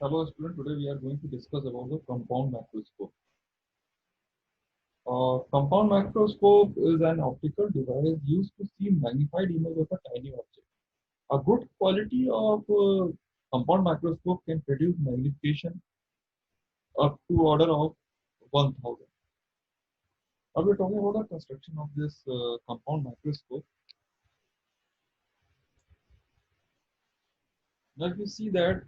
Hello student, today we are going to discuss about the compound macroscope. Compound macroscope is an optical device used to see magnified image of a tiny object. A good quality of compound macroscope can produce magnification up to order of 1000. Now we're talking about the construction of this compound macroscope. Now if you see that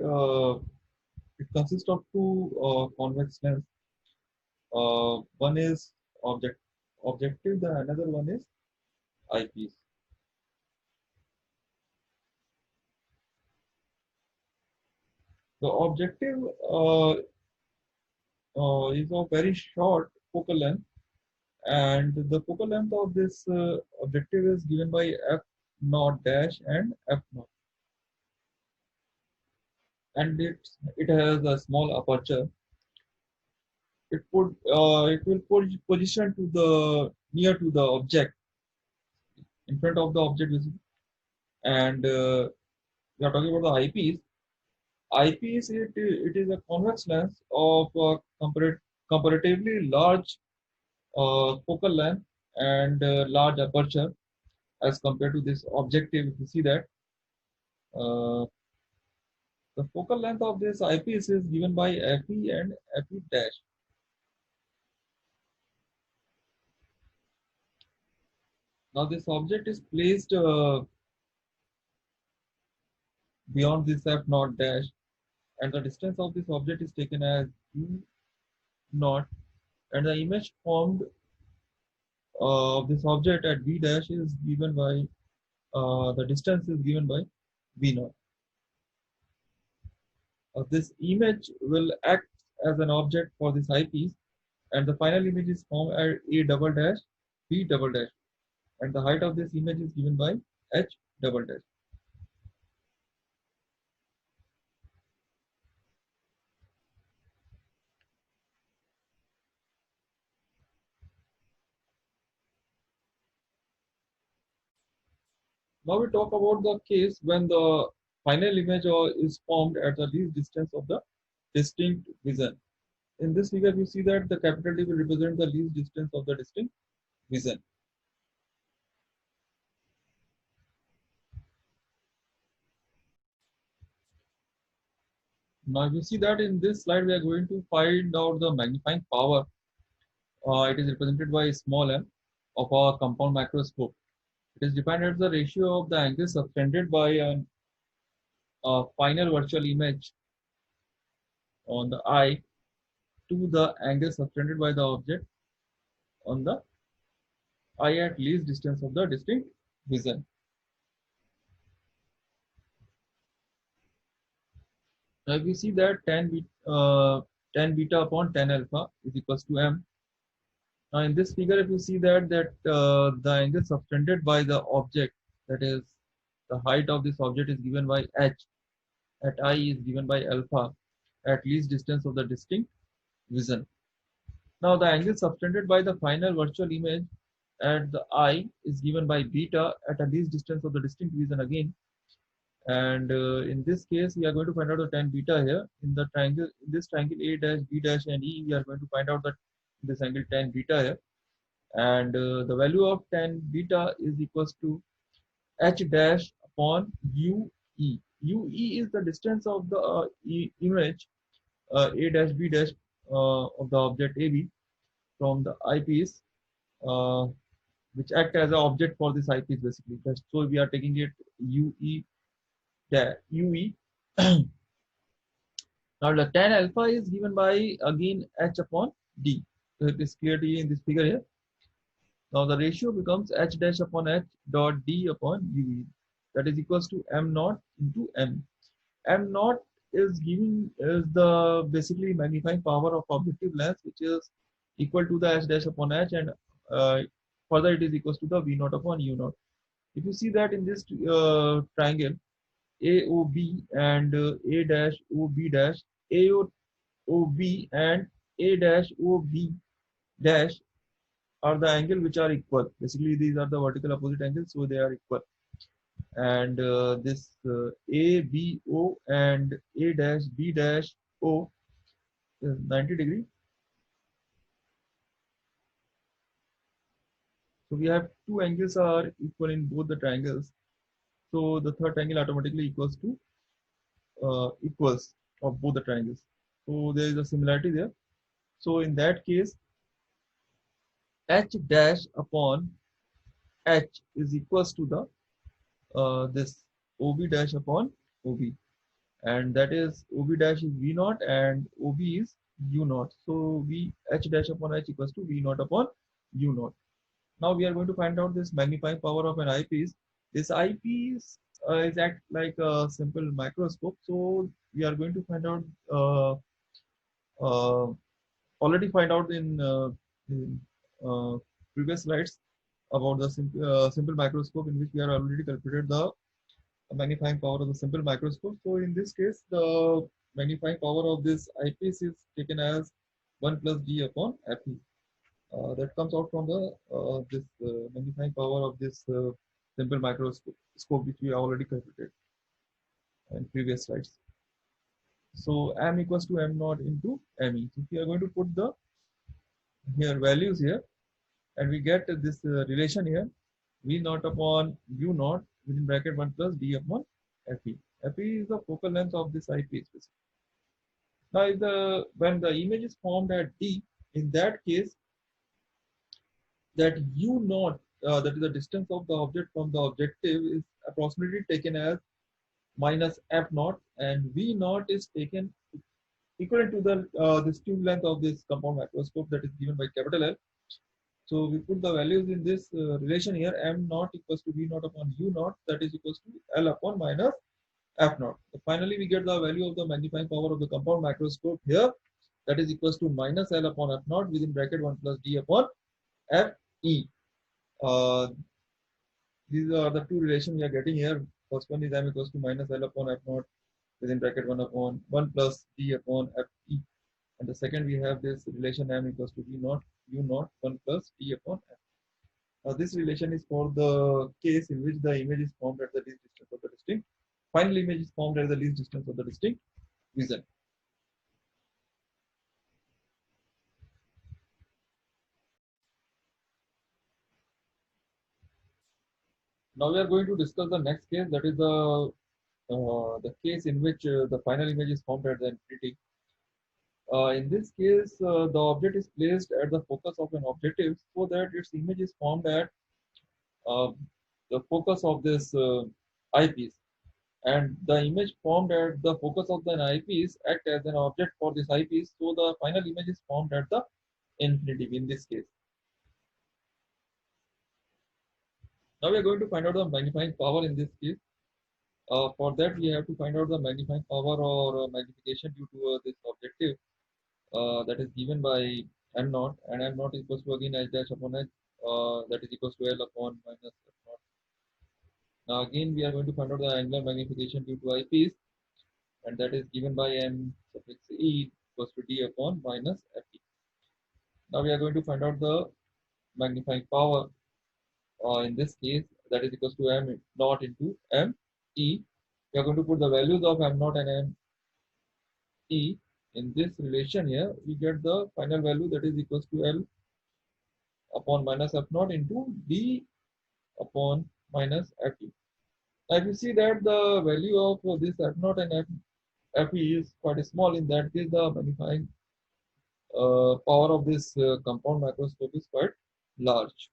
it consists of two convex lens. One is objective, the another one is eyepiece. The objective is of very short focal length, and the focal length of this objective is given by f naught dash and f naught, and it has a small aperture. It will put position to the near to the object, in front of the object basically. And we are talking about the eyepiece. Eyepiece, it is a convex lens of comparatively large focal length and large aperture as compared to this objective. If you see that uh, the focal length of this eyepiece is given by Fe and Fe dash. Now this object is placed beyond this F naught dash, and the distance of this object is taken as U naught, and the image formed of this object at B dash is given by the distance is given by V naught. This image will act as an object for this eyepiece, and the final image is formed at A double dash B double dash, and the height of this image is given by H double dash. Now we talk about the case when the final image is formed at the least distance of the distinct vision. In this figure, you see that the capital D will represent the least distance of the distinct vision. Now you see that in this slide, we are going to find out the magnifying power. It is represented by small m of our compound macroscope. It is defined as the ratio of the angle subtended by a final virtual image on the eye to the angle subtended by the object on the eye at least distance of the distinct vision. Now if we see that tan beta upon tan alpha is equals to m. Now in this figure, if you see that the angle subtended by the object, that is the height of this object, is given by h, at I is given by alpha at least distance of the distinct vision. Now the angle subtended by the final virtual image at the eye is given by beta at a least distance of the distinct vision again. And in this case, we are going to find out the tan beta here in the triangle. In this triangle A dash, B dash, and E, we are going to find out that this angle tan beta here, and the value of tan beta is equals to h dash upon ue. Ue is the distance of the image A dash B dash of the object AB from the eyepiece, uh, which act as an object for this eyepiece basically. So we are taking it UE dash UE. Now the tan alpha is given by again h upon d. So it is clear to you in this figure here. Now the ratio becomes h dash upon h dot d upon ue. That is equals to m naught into m. M naught is the basically magnifying power of objective lens, which is equal to the h dash upon h, and further it is equals to the v naught upon u naught. If you see that in this triangle AOB and A dash OB dash, AOB and A dash OB dash are the angle which are equal. Basically, these are the vertical opposite angles, so they are equal. And this ABO and A dash B dash O is 90 degree. So we have two angles are equal in both the triangles. So the third triangle automatically equals to equals of both the triangles. So there is a similarity there. So in that case, H dash upon H is equals to the this OB dash upon OB, and that is OB dash is V naught and OB is U naught. So V H dash upon H equals to V naught upon U naught. Now we are going to find out this magnifying power of an eyepiece. This eyepiece is act like a simple microscope. So we are going to find out uh, already find out in previous slides about the simple microscope, in which we are already calculated the magnifying power of the simple microscope. So in this case, the magnifying power of this eyepiece is taken as 1 plus d upon fe. That comes out from the this magnifying power of this simple microscope which we already calculated in previous slides. So m equals to m naught into me. So we are going to put the here values here, and we get this relation here, v naught upon u naught within bracket 1 plus d upon fe. Fe is the focal length of this eyepiece. Now, if when the image is formed at d, in that case, that u naught, that is the distance of the object from the objective, is approximately taken as minus f naught, and v naught is taken equivalent to the this tube length of this compound microscope, that is given by capital L. So we put the values in this relation here. M naught equals to V naught upon U naught, that is equals to L upon minus F naught. So finally, we get the value of the magnifying power of the compound microscope here, that is equals to minus L upon F naught within bracket 1 plus D upon F E. These are the two relations we are getting here. First one is M equals to minus L upon F naught within bracket 1 upon 1 plus D upon F E. And the second, we have this relation M equals to V naught U naught 1 plus D upon F. Now this relation is for the case in which the image is formed at the least distance of the distinct. Final image is formed at the least distance of the distinct vision. Now we are going to discuss the next case, that is the case in which the final image is formed at the infinity. In this case, the object is placed at the focus of an objective so that its image is formed at uh, the focus of this eyepiece, and the image formed at the focus of the eyepiece act as an object for this eyepiece, so the final image is formed at the infinitive in this case. Now we are going to find out the magnifying power in this case. For that, we have to find out the magnifying power or magnification due to this objective that is given by m naught, and m naught is equals to again h dash upon h, that is equals to L upon minus f naught. Now again, we are going to find out the angular magnification due to eyepiece, and that is given by m suffix e equals to d upon minus fe. Now we are going to find out the magnifying power in this case, that is equals to m naught into m e. We are going to put the values of m naught and m e in this relation here. We get the final value, that is equals to L upon minus f naught into d upon minus fe. Now if you see that the value of this f naught and fe is quite small, in that case the magnifying power of this compound microscope is quite large.